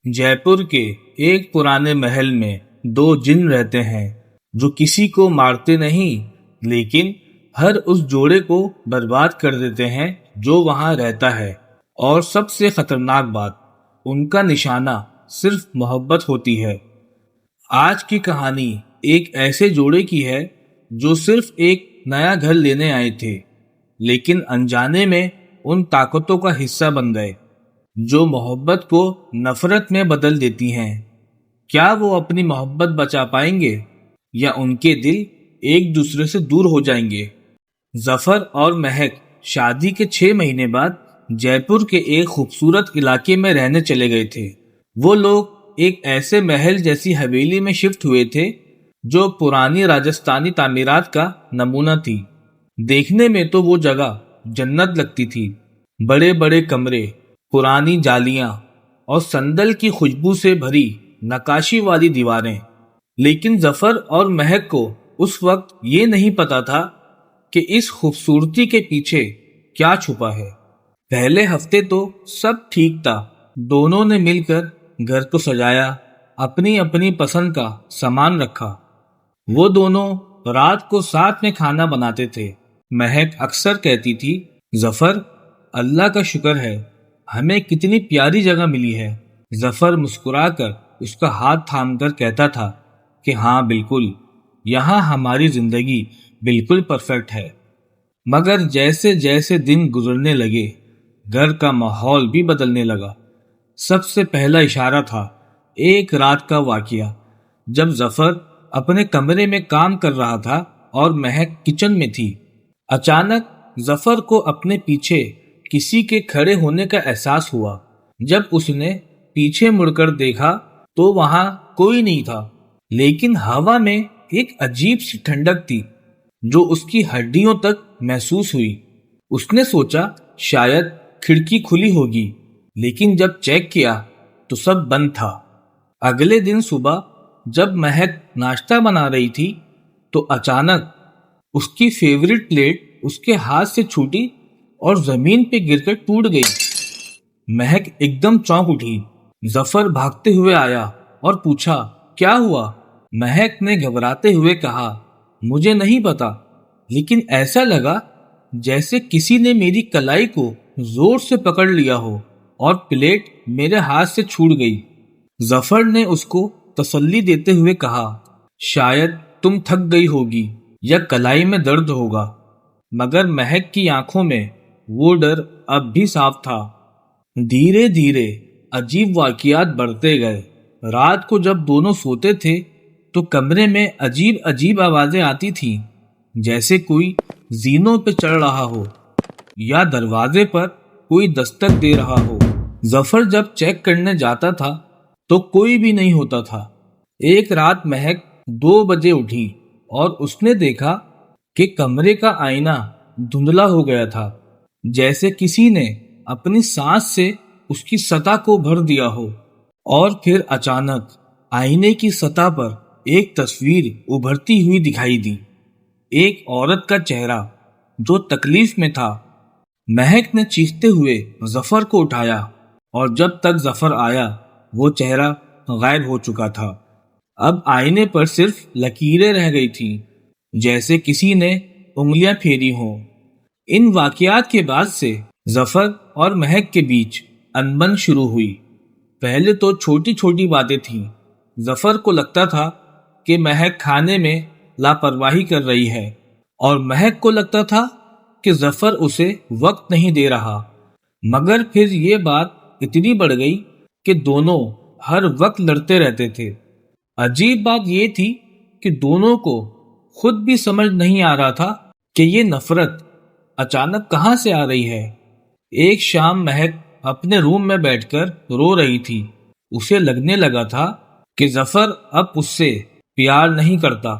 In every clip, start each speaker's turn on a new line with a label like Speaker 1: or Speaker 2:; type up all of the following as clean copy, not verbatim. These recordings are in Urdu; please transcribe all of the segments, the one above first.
Speaker 1: جے پور کے ایک پرانے محل میں دو جن رہتے ہیں جو کسی کو مارتے نہیں، لیکن ہر اس جوڑے کو برباد کر دیتے ہیں جو وہاں رہتا ہے۔ اور سب سے خطرناک بات، ان کا نشانہ صرف محبت ہوتی ہے۔ آج کی کہانی ایک ایسے جوڑے کی ہے جو صرف ایک نیا گھر لینے آئے تھے، لیکن انجانے میں ان طاقتوں کا حصہ بن گئے جو محبت کو نفرت میں بدل دیتی ہیں۔ کیا وہ اپنی محبت بچا پائیں گے یا ان کے دل ایک دوسرے سے دور ہو جائیں گے؟ ظفر اور مہک شادی کے 6 مہینے بعد جے پور کے ایک خوبصورت علاقے میں رہنے چلے گئے تھے۔ وہ لوگ ایک ایسے محل جیسی حویلی میں شفٹ ہوئے تھے جو پرانی راجستھانی تعمیرات کا نمونہ تھی۔ دیکھنے میں تو وہ جگہ جنت لگتی تھی، بڑے بڑے کمرے، پرانی جالیاں اور سندل کی خوشبو سے بھری نقاشی والی دیواریں۔ لیکن ظفر اور مہک کو اس وقت یہ نہیں پتا تھا کہ اس خوبصورتی کے پیچھے کیا چھپا ہے۔ پہلے ہفتے تو سب ٹھیک تھا، دونوں نے مل کر گھر کو سجایا، اپنی اپنی پسند کا سامان رکھا۔ وہ دونوں رات کو ساتھ میں کھانا بناتے تھے۔ مہک اکثر کہتی تھی، ظفر، اللہ کا شکر ہے ہمیں کتنی پیاری جگہ ملی ہے۔ ظفر مسکرا کر اس کا ہاتھ تھام کر کہتا تھا کہ ہاں بالکل، یہاں ہماری زندگی بالکل پرفیکٹ ہے۔ مگر جیسے جیسے دن گزرنے لگے، گھر کا ماحول بھی بدلنے لگا۔ سب سے پہلا اشارہ تھا ایک رات کا واقعہ، جب ظفر اپنے کمرے میں کام کر رہا تھا اور مہک کچن میں تھی۔ اچانک ظفر کو اپنے پیچھے کسی کے کھڑے ہونے کا احساس ہوا۔ جب اس نے پیچھے مڑ کر دیکھا تو وہاں کوئی نہیں تھا، لیکن ہوا میں ایک عجیب سی ٹھنڈک تھی جو اس کی ہڈیوں تک محسوس ہوئی۔ اس نے سوچا شاید کھڑکی کھلی ہوگی، لیکن جب چیک کیا تو سب بند تھا۔ اگلے دن صبح جب مہک ناشتہ بنا رہی تھی تو اچانک اس کی فیورٹ پلیٹ اس کے ہاتھ سے چھوٹی اور زمین پہ گر کر ٹوٹ گئی۔ مہک ایک دم چونک اٹھی۔ ظفر بھاگتے ہوئے آیا اور پوچھا کیا ہوا؟ مہک نے گھبراتے ہوئے کہا، مجھے نہیں پتا، لیکن ایسا لگا جیسے کسی نے میری کلائی کو زور سے پکڑ لیا ہو اور پلیٹ میرے ہاتھ سے چھوٹ گئی۔ ظفر نے اس کو تسلی دیتے ہوئے کہا، شاید تم تھک گئی ہوگی یا کلائی میں درد ہوگا۔ مگر مہک کی آنکھوں میں وہ ڈر اب بھی صاف تھا۔ دھیرے دھیرے عجیب واقعات بڑھتے گئے۔ رات کو جب دونوں سوتے تھے تو کمرے میں عجیب عجیب آوازیں آتی تھیں، جیسے کوئی زینوں پہ چڑھ رہا ہو یا دروازے پر کوئی دستک دے رہا ہو۔ ظفر جب چیک کرنے جاتا تھا تو کوئی بھی نہیں ہوتا تھا۔ ایک رات مہک 2 بجے اٹھی اور اس نے دیکھا کہ کمرے کا آئینہ دھندلا ہو گیا تھا، جیسے کسی نے اپنی سانس سے اس کی سطح کو بھر دیا ہو۔ اور پھر اچانک آئینے کی سطح پر ایک تصویر ابھرتی ہوئی دکھائی دی، ایک عورت کا چہرہ جو تکلیف میں تھا۔ مہک نے چیختے ہوئے ظفر کو اٹھایا، اور جب تک ظفر آیا وہ چہرہ غائب ہو چکا تھا۔ اب آئینے پر صرف لکیریں رہ گئی تھیں، جیسے کسی نے انگلیاں پھیری ہوں۔ ان واقعات کے بعد سے ظفر اور مہک کے بیچ انبن شروع ہوئی۔ پہلے تو چھوٹی چھوٹی باتیں تھیں۔ ظفر کو لگتا تھا کہ مہک کھانے میں لاپرواہی کر رہی ہے، اور مہک کو لگتا تھا کہ ظفر اسے وقت نہیں دے رہا۔ مگر پھر یہ بات اتنی بڑھ گئی کہ دونوں ہر وقت لڑتے رہتے تھے۔ عجیب بات یہ تھی کہ دونوں کو خود بھی سمجھ نہیں آ رہا تھا کہ یہ نفرت اچانک کہاں سے آ رہی ہے۔ ایک شام مہک اپنے روم میں بیٹھ کر رو رہی تھی۔ اسے لگنے لگا تھا کہ ظفر اب اس سے پیار نہیں کرتا،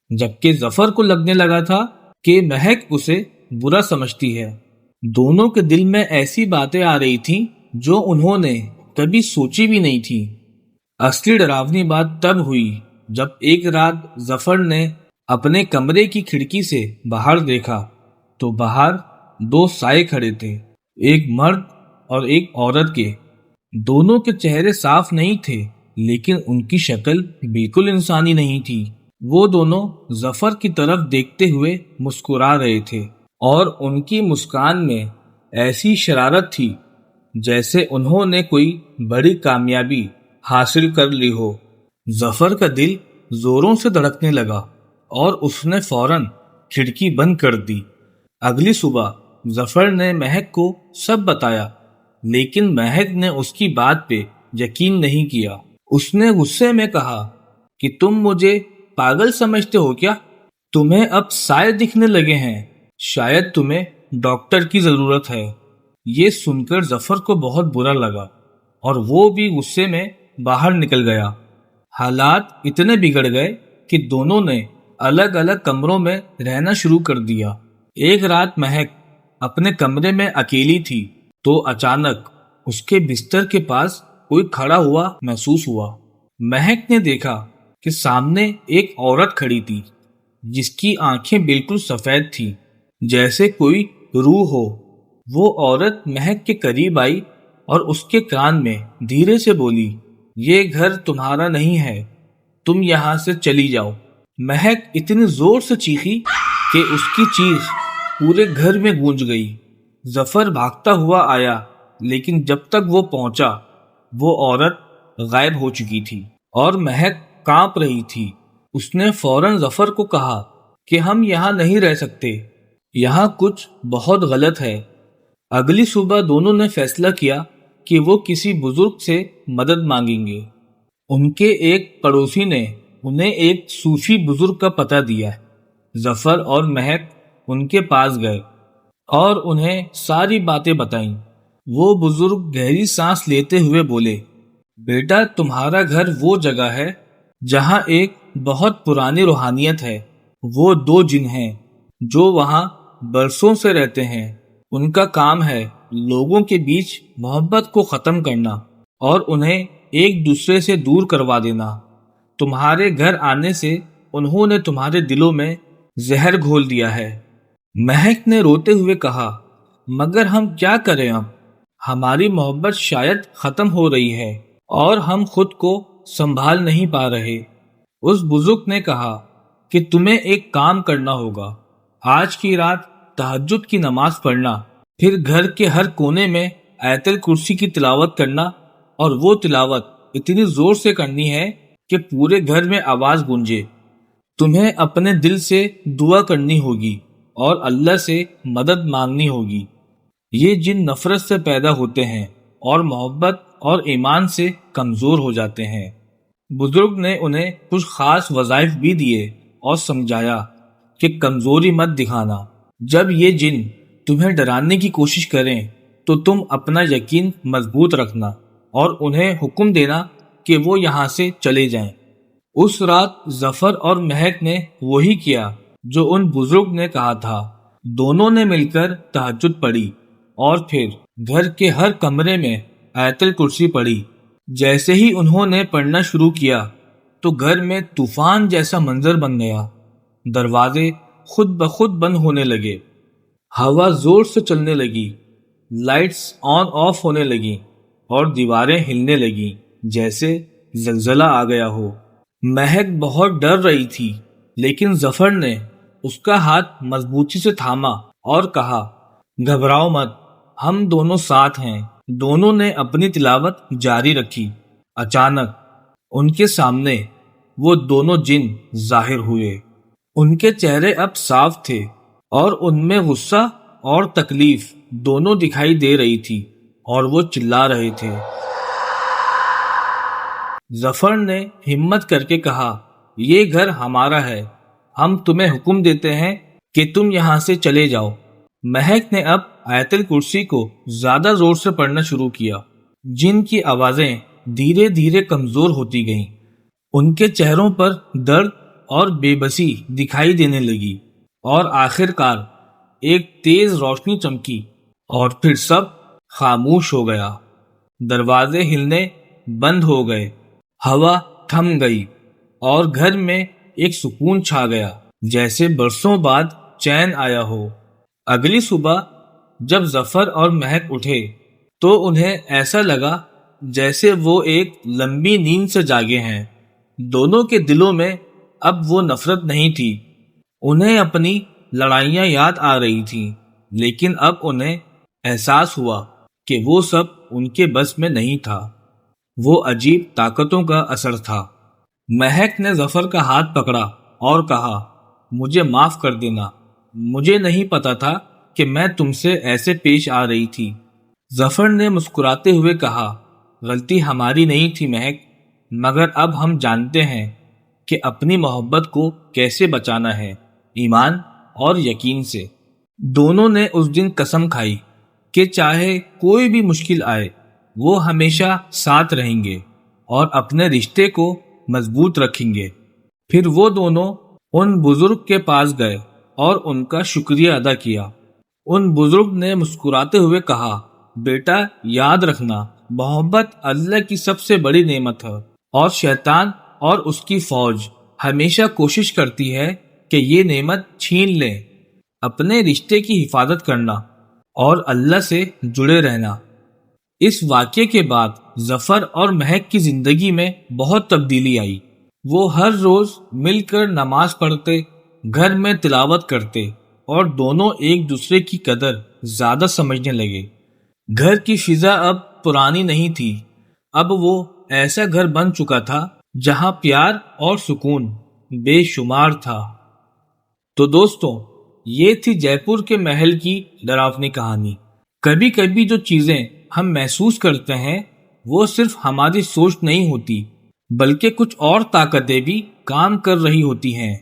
Speaker 1: جبکہ ظفر کو لگنے لگا تھا کہ مہک اسے برا سمجھتی ہے۔ دونوں کے دل میں ایسی باتیں آ رہی تھیں جو انہوں نے کبھی سوچی بھی نہیں تھی۔ اصلی ڈراؤنی بات تب ہوئی جب ایک رات ظفر نے اپنے کمرے کی کھڑکی سے باہر دیکھا تو باہر 2 سائے کھڑے تھے، ایک مرد اور ایک عورت کے۔ دونوں کے چہرے صاف نہیں تھے، لیکن ان کی شکل بالکل انسانی نہیں تھی۔ وہ دونوں ظفر کی طرف دیکھتے ہوئے مسکرا رہے تھے، اور ان کی مسکان میں ایسی شرارت تھی جیسے انہوں نے کوئی بڑی کامیابی حاصل کر لی ہو۔ ظفر کا دل زوروں سے دھڑکنے لگا اور اس نے فوراً کھڑکی بند کر دی۔ اگلی صبح ظفر نے مہک کو سب بتایا، لیکن مہک نے اس کی بات پہ یقین نہیں کیا۔ اس نے غصے میں کہا کہ تم مجھے پاگل سمجھتے ہو کیا؟ تمہیں اب سائے دکھنے لگے ہیں، شاید تمہیں ڈاکٹر کی ضرورت ہے۔ یہ سن کر ظفر کو بہت برا لگا اور وہ بھی غصے میں باہر نکل گیا۔ حالات اتنے بگڑ گئے کہ دونوں نے الگ الگ کمروں میں رہنا شروع کر دیا۔ ایک رات مہک اپنے کمرے میں اکیلی تھی تو اچانک اس کے بستر کے پاس کوئی کھڑا ہوا محسوس ہوا۔ مہک نے دیکھا کہ سامنے ایک عورت کھڑی تھی جس کی آنکھیں بالکل سفید تھیں، جیسے کوئی روح ہو۔ وہ عورت مہک کے قریب آئی اور اس کے کان میں دھیرے سے بولی، یہ گھر تمہارا نہیں ہے، تم یہاں سے چلی جاؤ۔ مہک اتنی زور سے چیخی کہ اس کی چیخ پورے گھر میں گونج گئی۔ ظفر بھاگتا ہوا آیا، لیکن جب تک وہ پہنچا وہ عورت غائب ہو چکی تھی اور مہک کانپ رہی تھی۔ اس نے فوراً ظفر کو کہا کہ ہم یہاں نہیں رہ سکتے، یہاں کچھ بہت غلط ہے۔ اگلی صبح دونوں نے فیصلہ کیا کہ وہ کسی بزرگ سے مدد مانگیں گے۔ ان کے ایک پڑوسی نے انہیں ایک صوفی بزرگ کا پتہ دیا۔ ظفر اور مہک ان کے پاس گئے اور انہیں ساری باتیں بتائیں۔ وہ بزرگ گہری سانس لیتے ہوئے بولے، بیٹا تمہارا گھر وہ جگہ ہے جہاں ایک بہت پرانی روحانیت ہے۔ وہ دو جن ہیں جو وہاں برسوں سے رہتے ہیں۔ ان کا کام ہے لوگوں کے بیچ محبت کو ختم کرنا اور انہیں ایک دوسرے سے دور کروا دینا۔ تمہارے گھر آنے سے انہوں نے تمہارے دلوں میں زہر گھول دیا ہے۔ مہک نے روتے ہوئے کہا، مگر ہم کیا کریں اب؟ ہماری محبت شاید ختم ہو رہی ہے اور ہم خود کو سنبھال نہیں پا رہے۔ اس بزرگ نے کہا کہ تمہیں ایک کام کرنا ہوگا، آج کی رات تہجد کی نماز پڑھنا، پھر گھر کے ہر کونے میں آیت الکرسی کی تلاوت کرنا، اور وہ تلاوت اتنی زور سے کرنی ہے کہ پورے گھر میں آواز گونجے۔ تمہیں اپنے دل سے دعا کرنی ہوگی اور اللہ سے مدد مانگنی ہوگی۔ یہ جن نفرت سے پیدا ہوتے ہیں اور محبت اور ایمان سے کمزور ہو جاتے ہیں۔ بزرگ نے انہیں کچھ خاص وظائف بھی دیے اور سمجھایا کہ کمزوری مت دکھانا۔ جب یہ جن تمہیں ڈرانے کی کوشش کریں تو تم اپنا یقین مضبوط رکھنا اور انہیں حکم دینا کہ وہ یہاں سے چلے جائیں۔ اس رات ظفر اور مہک نے وہی کیا جو ان بزرگ نے کہا تھا۔ دونوں نے مل کر تہجد پڑھی اور پھر گھر کے ہر کمرے میں آیت الکرسی پڑھی۔ جیسے ہی انہوں نے پڑھنا شروع کیا تو گھر میں طوفان جیسا منظر بن گیا۔ دروازے خود بخود بند ہونے لگے، ہوا زور سے چلنے لگی، لائٹس آن آف ہونے لگیں اور دیواریں ہلنے لگیں جیسے زلزلہ آ گیا ہو۔ مہک بہت ڈر رہی تھی، لیکن ظفر نے اس کا ہاتھ مضبوطی سے تھاما اور کہا، گھبراؤ مت، ہم دونوں ساتھ ہیں۔ دونوں نے اپنی تلاوت جاری رکھی۔ اچانک ان کے سامنے وہ دونوں جن ظاہر ہوئے۔ ان کے چہرے اب صاف تھے اور ان میں غصہ اور تکلیف دونوں دکھائی دے رہی تھی اور وہ چلا رہے تھے۔ ظفر نے ہمت کر کے کہا، یہ گھر ہمارا ہے، ہم تمہیں حکم دیتے ہیں کہ تم یہاں سے چلے جاؤ۔ مہک نے اب آیت الکرسی کو زیادہ زور سے پڑھنا شروع کیا۔ جن کی آوازیں دھیرے دھیرے کمزور ہوتی گئیں۔ ان کے چہروں پر درد اور بے بسی دکھائی دینے لگی اور آخر کار ایک تیز روشنی چمکی اور پھر سب خاموش ہو گیا۔ دروازے ہلنے بند ہو گئے، ہوا تھم گئی اور گھر میں ایک سکون چھا گیا جیسے برسوں بعد چین آیا ہو۔ اگلی صبح جب ظفر اور مہک اٹھے تو انہیں ایسا لگا جیسے وہ ایک لمبی نیند سے جاگے ہیں۔ دونوں کے دلوں میں اب وہ نفرت نہیں تھی۔ انہیں اپنی لڑائیاں یاد آ رہی تھیں، لیکن اب انہیں احساس ہوا کہ وہ سب ان کے بس میں نہیں تھا۔ وہ عجیب طاقتوں کا اثر تھا۔ مہک نے ظفر کا ہاتھ پکڑا اور کہا، مجھے معاف کر دینا، مجھے نہیں پتا تھا کہ میں تم سے ایسے پیش آ رہی تھی۔ ظفر نے مسکراتے ہوئے کہا، غلطی ہماری نہیں تھی مہک، مگر اب ہم جانتے ہیں کہ اپنی محبت کو کیسے بچانا ہے، ایمان اور یقین سے۔ دونوں نے اس دن قسم کھائی کہ چاہے کوئی بھی مشکل آئے وہ ہمیشہ ساتھ رہیں گے اور اپنے رشتے کو مضبوط رکھیں گے۔ پھر وہ دونوں ان بزرگ کے پاس گئے اور ان کا شکریہ ادا کیا۔ ان بزرگ نے مسکراتے ہوئے کہا، بیٹا یاد رکھنا، محبت اللہ کی سب سے بڑی نعمت ہے، اور شیطان اور اس کی فوج ہمیشہ کوشش کرتی ہے کہ یہ نعمت چھین لیں۔ اپنے رشتے کی حفاظت کرنا اور اللہ سے جڑے رہنا۔ اس واقعے کے بعد ظفر اور مہک کی زندگی میں بہت تبدیلی آئی۔ وہ ہر روز مل کر نماز پڑھتے، گھر میں تلاوت کرتے اور دونوں ایک دوسرے کی قدر زیادہ سمجھنے لگے۔ گھر کی فضا اب پرانی نہیں تھی، اب وہ ایسا گھر بن چکا تھا جہاں پیار اور سکون بے شمار تھا۔ تو دوستوں، یہ تھی جے پور کے محل کی ڈراؤنی کہانی۔ کبھی کبھی جو چیزیں ہم محسوس کرتے ہیں وہ صرف ہماری سوچ نہیں ہوتی، بلکہ کچھ اور طاقتیں بھی کام کر رہی ہوتی ہیں۔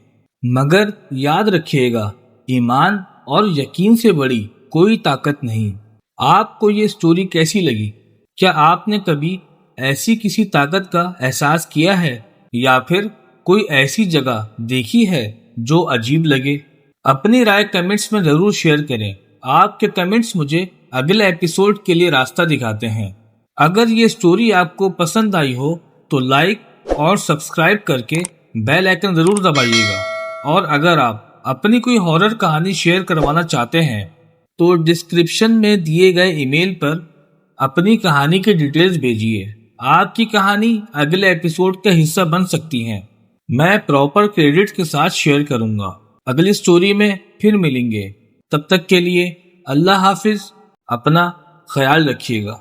Speaker 1: مگر یاد رکھیے گا، ایمان اور یقین سے بڑی کوئی طاقت نہیں۔ آپ کو یہ سٹوری کیسی لگی؟ کیا آپ نے کبھی ایسی کسی طاقت کا احساس کیا ہے، یا پھر کوئی ایسی جگہ دیکھی ہے جو عجیب لگے؟ اپنی رائے کمنٹس میں ضرور شیئر کریں۔ آپ کے کمنٹس مجھے اگلے ایپیسوڈ کے لیے راستہ دکھاتے ہیں۔ اگر یہ سٹوری آپ کو پسند آئی ہو تو لائک اور سبسکرائب کر کے بیل آئیکن ضرور دبائیے گا، اور اگر آپ اپنی کوئی ہارر کہانی شیئر کروانا چاہتے ہیں تو ڈسکرپشن میں دیے گئے ای میل پر اپنی کہانی کے ڈیٹیلز بھیجیے۔ آپ کی کہانی اگلے ایپیسوڈ کا حصہ بن سکتی ہے۔ میں پراپر کریڈٹ کے ساتھ شیئر کروں گا۔ اگلی سٹوری میں پھر ملیں گے، تب تک کے لیے اللہ حافظ، اپنا خیال رکھیے گا۔